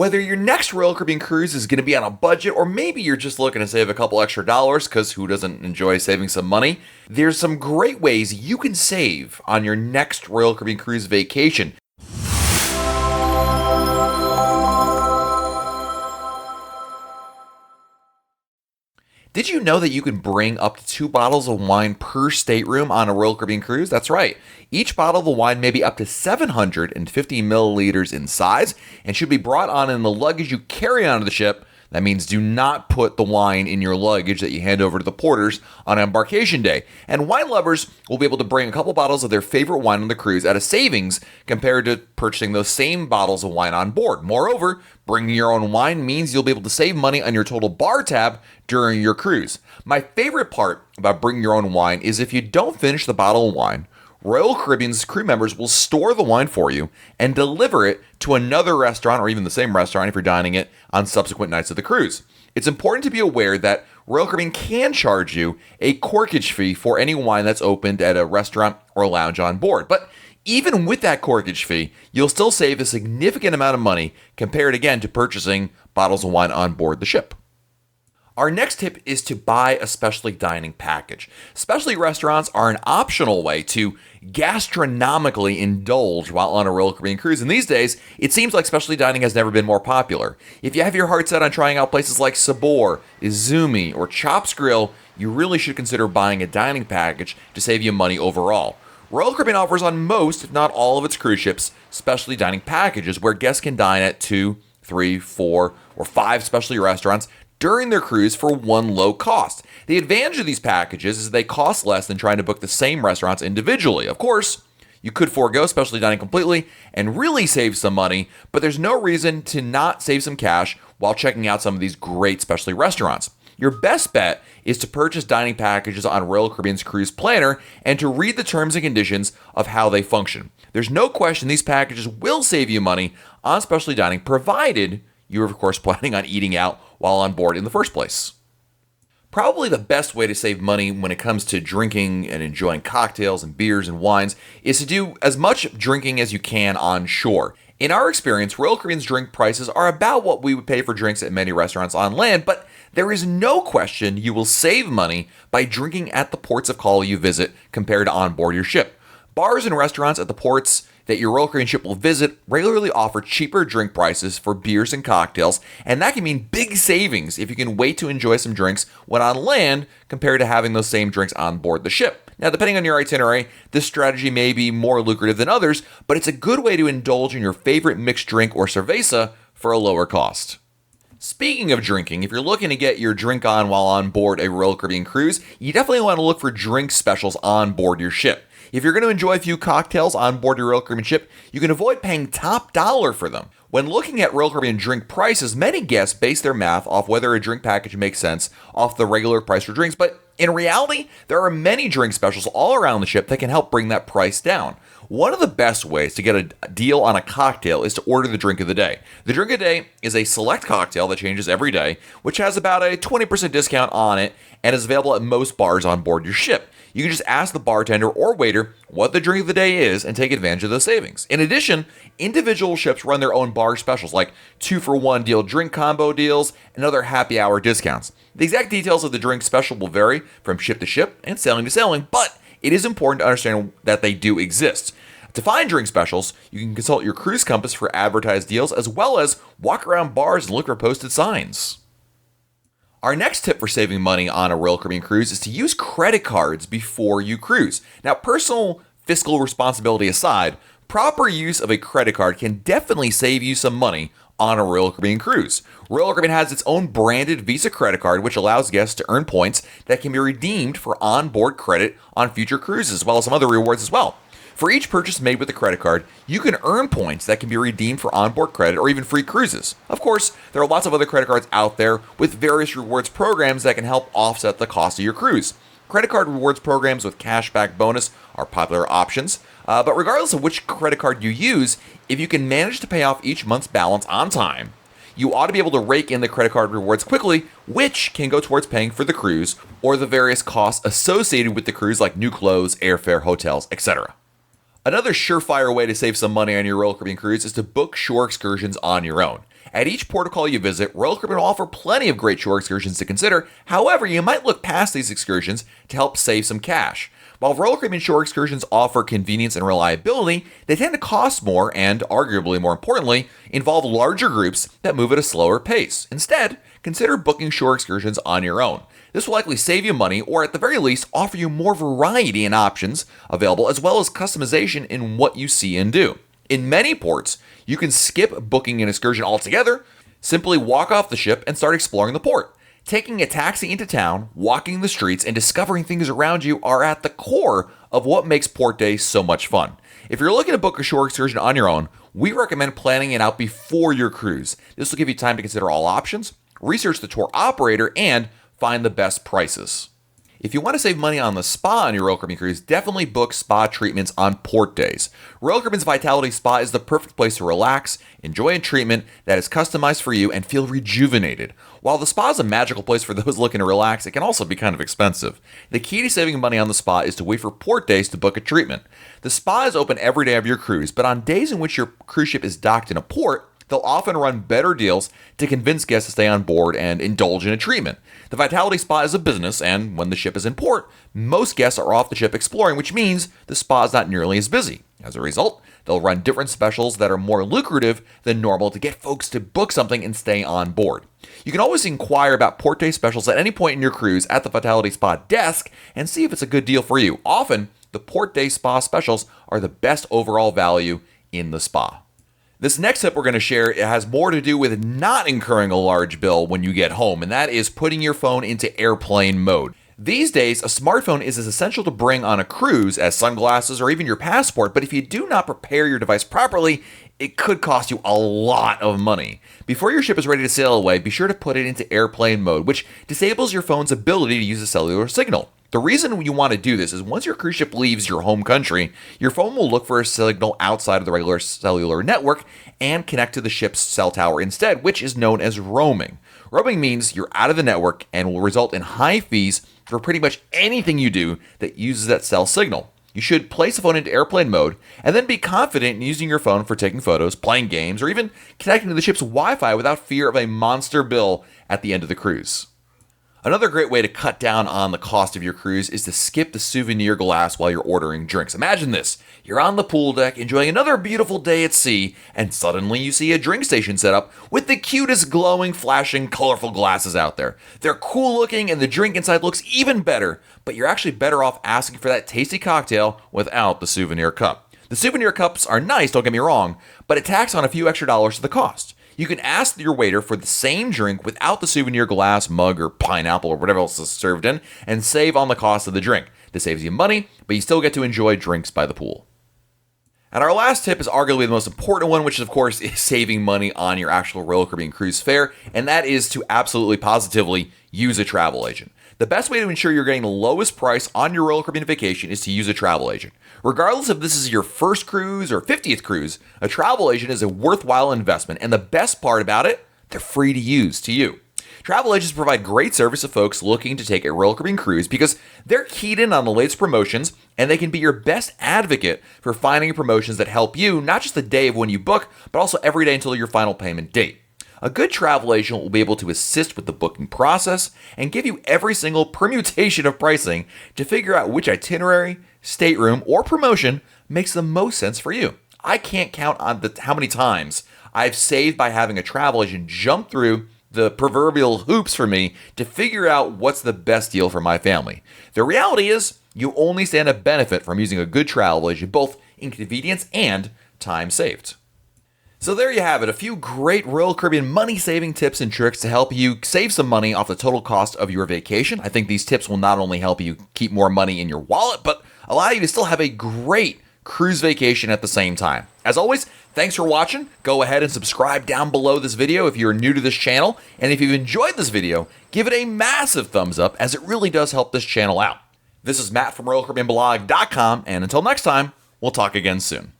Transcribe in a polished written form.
Whether your next Royal Caribbean cruise is going to be on a budget, or maybe you're just looking to save a couple extra dollars, because who doesn't enjoy saving some money, there's some great ways you can save on your next Royal Caribbean cruise vacation. Did you know that you can bring up to 2 bottles of wine per stateroom on a Royal Caribbean cruise? That's right. Each bottle of the wine may be up to 750 milliliters in size and should be brought on in the luggage you carry onto the ship. That means do not put the wine in your luggage that you hand over to the porters on embarkation day. And wine lovers will be able to bring a couple bottles of their favorite wine on the cruise at a savings compared to purchasing those same bottles of wine on board. Moreover, bringing your own wine means you'll be able to save money on your total bar tab during your cruise. My favorite part about bringing your own wine is if you don't finish the bottle of wine, Royal Caribbean's crew members will store the wine for you and deliver it to another restaurant, or even the same restaurant if you're dining it on subsequent nights of the cruise. It's important to be aware that Royal Caribbean can charge you a corkage fee for any wine that's opened at a restaurant or lounge on board. But even with that corkage fee, you'll still save a significant amount of money compared again to purchasing bottles of wine on board the ship. Our next tip is to buy a specialty dining package. Specialty restaurants are an optional way to gastronomically indulge while on a Royal Caribbean cruise, and these days, it seems like specialty dining has never been more popular. If you have your heart set on trying out places like Sabor, Izumi, or Chops Grill, you really should consider buying a dining package to save you money overall. Royal Caribbean offers on most, if not all, of its cruise ships specialty dining packages where guests can dine at 2, 3, 4, or 5 specialty restaurants during their cruise for one low cost. The advantage of these packages is they cost less than trying to book the same restaurants individually. Of course, you could forego specialty dining completely and really save some money, but there's no reason to not save some cash while checking out some of these great specialty restaurants. Your best bet is to purchase dining packages on Royal Caribbean's Cruise Planner and to read the terms and conditions of how they function. There's no question these packages will save you money on specialty dining, provided you're, of course, planning on eating out while on board in the first place. Probably the best way to save money when it comes to drinking and enjoying cocktails and beers and wines is to do as much drinking as you can on shore. In our experience, Royal Caribbean's drink prices are about what we would pay for drinks at many restaurants on land, but there is no question you will save money by drinking at the ports of call you visit compared to on board your ship. Bars and restaurants at the ports that your Royal Caribbean ship will visit regularly offer cheaper drink prices for beers and cocktails, and that can mean big savings if you can wait to enjoy some drinks when on land compared to having those same drinks on board the ship. Now, depending on your itinerary, this strategy may be more lucrative than others, but it's a good way to indulge in your favorite mixed drink or cerveza for a lower cost. Speaking of drinking, if you're looking to get your drink on while on board a Royal Caribbean cruise, you definitely want to look for drink specials on board your ship. If you're going to enjoy a few cocktails on board your Royal Caribbean ship, you can avoid paying top dollar for them. When looking at Royal Caribbean drink prices, many guests base their math off whether a drink package makes sense off the regular price for drinks, but in reality, there are many drink specials all around the ship that can help bring that price down. One of the best ways to get a deal on a cocktail is to order the drink of the day. The drink of the day is a select cocktail that changes every day, which has about a 20% discount on it and is available at most bars on board your ship. You can just ask the bartender or waiter what the drink of the day is and take advantage of those savings. In addition, individual ships run their own bar specials like 2-for-1 deal drink combo deals and other happy hour discounts. The exact details of the drink special will vary from ship to ship and sailing to sailing, but it is important to understand that they do exist. To find drink specials, you can consult your cruise compass for advertised deals as well as walk around bars and look for posted signs. Our next tip for saving money on a Royal Caribbean cruise is to use credit cards before you cruise. Now, personal fiscal responsibility aside, proper use of a credit card can definitely save you some money on a Royal Caribbean cruise. Royal Caribbean has its own branded Visa credit card, which allows guests to earn points that can be redeemed for onboard credit on future cruises, as well as some other rewards as well. For each purchase made with a credit card, you can earn points that can be redeemed for onboard credit or even free cruises. Of course, there are lots of other credit cards out there with various rewards programs that can help offset the cost of your cruise. Credit card rewards programs with cashback bonus are popular options, but regardless of which credit card you use, if you can manage to pay off each month's balance on time, you ought to be able to rake in the credit card rewards quickly, which can go towards paying for the cruise or the various costs associated with the cruise like new clothes, airfare, hotels, etc. Another surefire way to save some money on your Royal Caribbean cruise is to book shore excursions on your own. At each port of call you visit, Royal Caribbean will offer plenty of great shore excursions to consider. However, you might look past these excursions to help save some cash. While Royal Caribbean shore excursions offer convenience and reliability, they tend to cost more and, arguably more importantly, involve larger groups that move at a slower pace. Instead, consider booking shore excursions on your own. This will likely save you money, or at the very least, offer you more variety in options available, as well as customization in what you see and do. In many ports, you can skip booking an excursion altogether, simply walk off the ship and start exploring the port. Taking a taxi into town, walking the streets, and discovering things around you are at the core of what makes port days so much fun. If you're looking to book a shore excursion on your own, we recommend planning it out before your cruise. This will give you time to consider all options, research the tour operator, and find the best prices. If you want to save money on the spa on your Royal Caribbean cruise, definitely book spa treatments on port days. Royal Caribbean's Vitality Spa is the perfect place to relax, enjoy a treatment that is customized for you, and feel rejuvenated. While the spa is a magical place for those looking to relax, it can also be kind of expensive. The key to saving money on the spa is to wait for port days to book a treatment. The spa is open every day of your cruise, but on days in which your cruise ship is docked in a port, they'll often run better deals to convince guests to stay on board and indulge in a treatment. The Vitality Spa is a business, and when the ship is in port, most guests are off the ship exploring, which means the spa is not nearly as busy. As a result, they'll run different specials that are more lucrative than normal to get folks to book something and stay on board. You can always inquire about port day specials at any point in your cruise at the Vitality Spa desk and see if it's a good deal for you. Often, the port day spa specials are the best overall value in the spa. This next tip we're going to share has more to do with not incurring a large bill when you get home, and that is putting your phone into airplane mode. These days, a smartphone is as essential to bring on a cruise as sunglasses or even your passport, but if you do not prepare your device properly, it could cost you a lot of money. Before your ship is ready to sail away, be sure to put it into airplane mode, which disables your phone's ability to use a cellular signal. The reason you want to do this is once your cruise ship leaves your home country, your phone will look for a signal outside of the regular cellular network and connect to the ship's cell tower instead, which is known as roaming. Roaming means you're out of the network and will result in high fees for pretty much anything you do that uses that cell signal. You should place the phone into airplane mode and then be confident in using your phone for taking photos, playing games, or even connecting to the ship's Wi-Fi without fear of a monster bill at the end of the cruise. Another great way to cut down on the cost of your cruise is to skip the souvenir glass while you're ordering drinks. Imagine this. You're on the pool deck enjoying another beautiful day at sea, and suddenly you see a drink station set up with the cutest glowing, flashing, colorful glasses out there. They're cool looking and the drink inside looks even better, but you're actually better off asking for that tasty cocktail without the souvenir cup. The souvenir cups are nice, don't get me wrong, but it tacks on a few extra dollars to the cost. You can ask your waiter for the same drink without the souvenir glass, mug, or pineapple, or whatever else is served in, and save on the cost of the drink. This saves you money, but you still get to enjoy drinks by the pool. And our last tip is arguably the most important one, which of course is saving money on your actual Royal Caribbean cruise fare, and that is to absolutely positively use a travel agent. The best way to ensure you're getting the lowest price on your Royal Caribbean vacation is to use a travel agent. Regardless if this is your first cruise or 50th cruise, a travel agent is a worthwhile investment, and the best part about it, they're free to use to you. Travel agents provide great service to folks looking to take a Royal Caribbean cruise because they're keyed in on the latest promotions, and they can be your best advocate for finding promotions that help you not just the day of when you book, but also every day until your final payment date. A good travel agent will be able to assist with the booking process and give you every single permutation of pricing to figure out which itinerary, stateroom, or promotion makes the most sense for you. I can't count on how many times I've saved by having a travel agent jump through the proverbial hoops for me to figure out what's the best deal for my family. The reality is, you only stand to benefit from using a good travel agent, both in convenience and time saved. So there you have it, a few great Royal Caribbean money-saving tips and tricks to help you save some money off the total cost of your vacation. I think these tips will not only help you keep more money in your wallet, but allow you to still have a great cruise vacation at the same time. As always, thanks for watching. Go ahead and subscribe down below this video if you're new to this channel. And if you've enjoyed this video, give it a massive thumbs up as it really does help this channel out. This is Matt from RoyalCaribbeanBlog.com, and until next time, we'll talk again soon.